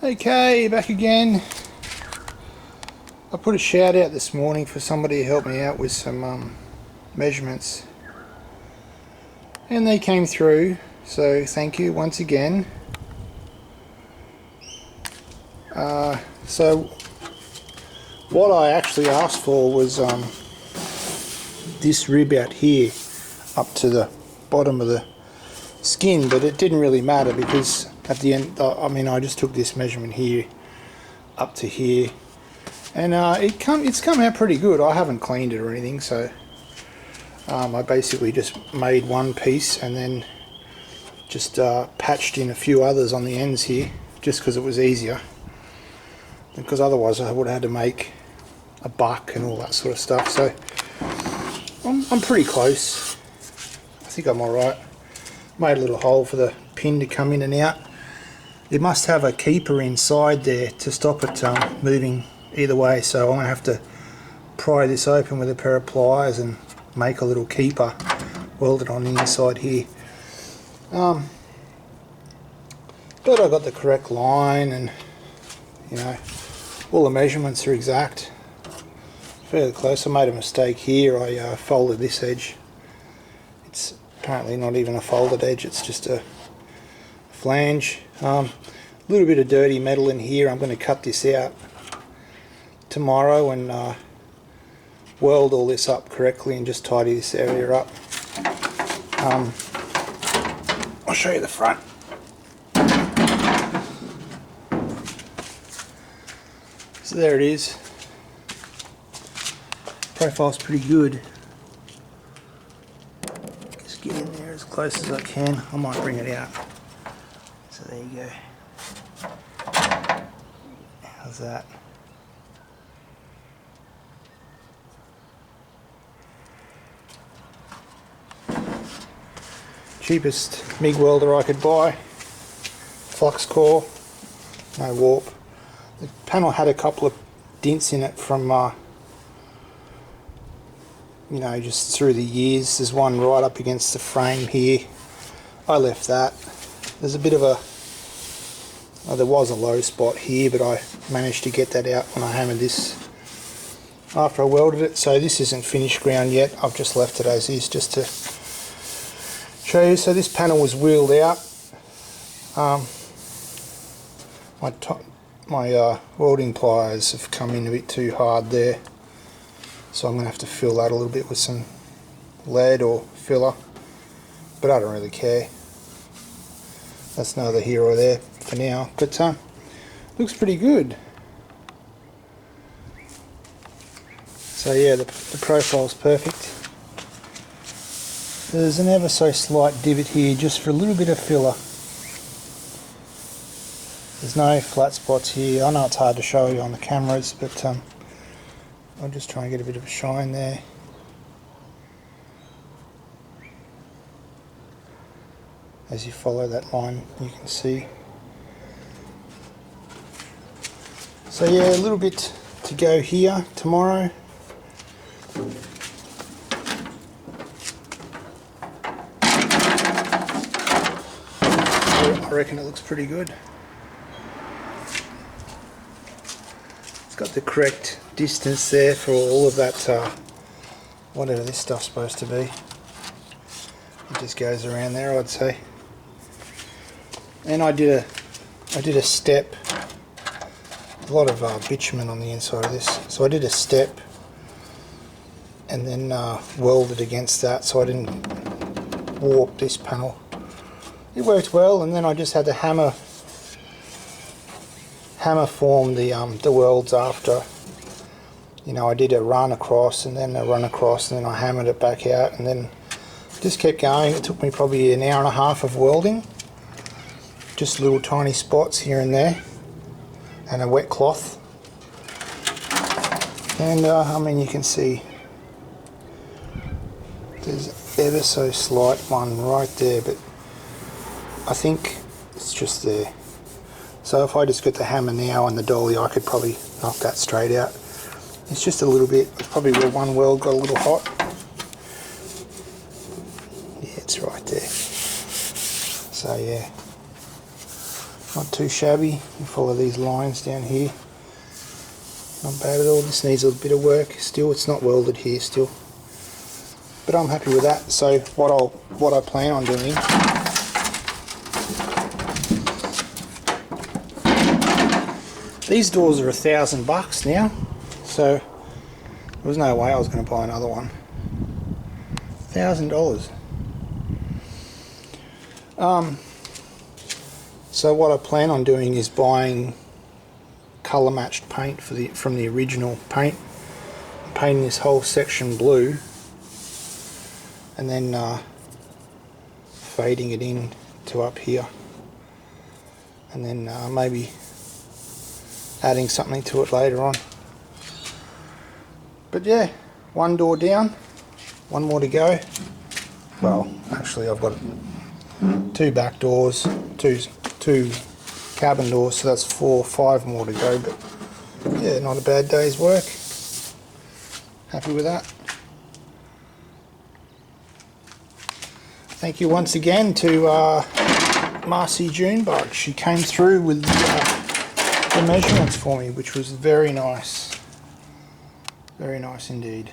Okay, back again. I put a shout out this morning for somebody to help me out with some measurements, and they came through, so thank you once again. So what I actually asked for was this rib out here up to the bottom of the skin, but it didn't really matter because at the end, I just took this measurement here up to here, and it's come out pretty good. I haven't cleaned it or anything, so I basically just made one piece and then just patched in a few others on the ends here, just because it was easier, because otherwise I would have had to make a buck and all that sort of stuff. So I'm pretty close. I think I'm alright. Made a little hole for the pin to come in and out. It must have a keeper inside there to stop it moving either way, so I'm going to have to pry this open with a pair of pliers and make a little keeper welded on the inside here. But I got the correct line, and all the measurements are exact. Fairly close. I made a mistake here. I folded this edge. It's apparently not even a folded edge, it's just a flange. A little bit of dirty metal in here. I'm going to cut this out tomorrow and weld all this up correctly and just tidy this area up. I'll show you the front. So there it is. Profile's pretty good. Just get in there as close as I can. I might bring it out. So there you go. How's that? Cheapest MIG welder I could buy. Flux core, no warp. The panel had a couple of dents in it from just through the years. There's one right up against the frame here. I left that. There's a bit of there was a low spot here, but I managed to get that out when I hammered this after I welded it. So this isn't finished ground yet. I've just left it as is just to show you. So this panel was wheeled out. My welding pliers have come in a bit too hard there, so I'm going to have to fill that a little bit with some lead or filler, but I don't really care. That's neither here or there for now, but looks pretty good. So yeah, the profile's perfect. There's an ever so slight divot here just for a little bit of filler. There's no flat spots here. I know it's hard to show you on the cameras, but I'll just try and get a bit of a shine there. As you follow that line, you can see. So yeah, a little bit to go here tomorrow. I reckon it looks pretty good. It's got the correct distance there for all of that, whatever this stuff's supposed to be. It just goes around there, I'd say. And I did a step. A lot of bitumen on the inside of this, so I did a step and then welded against that, so I didn't warp this panel. It worked well, and then I just had to hammer form the welds after. I did a run across and then a run across, and then I hammered it back out, and then just kept going. It took me probably an hour and a half of welding, just little tiny spots here and there, and a wet cloth. And you can see there's ever so slight one right there, but I think it's just there. So if I just get the hammer now and the dolly, I could probably knock that straight out. It's just a little bit, it's probably where one weld got a little hot. Yeah, it's right there. So yeah, Not too shabby. You follow these lines down here. Not bad at all. This needs a bit of work still. It's not welded here still, but I'm happy with that. So what I plan on doing, these doors are $1,000 now, so there was no way I was going to buy another one. $1,000. So what I plan on doing is buying colour matched paint from the original paint, painting this whole section blue, and then fading it in to up here, and then maybe adding something to it later on. But yeah, one door down, one more to go. Well, actually I've got 2 back doors, two cabin doors, so that's 4 or 5 more to go. But yeah, not a bad day's work. Happy with that. Thank you once again to marciejunebug. She came through with the measurements for me, which was very nice. Very nice indeed.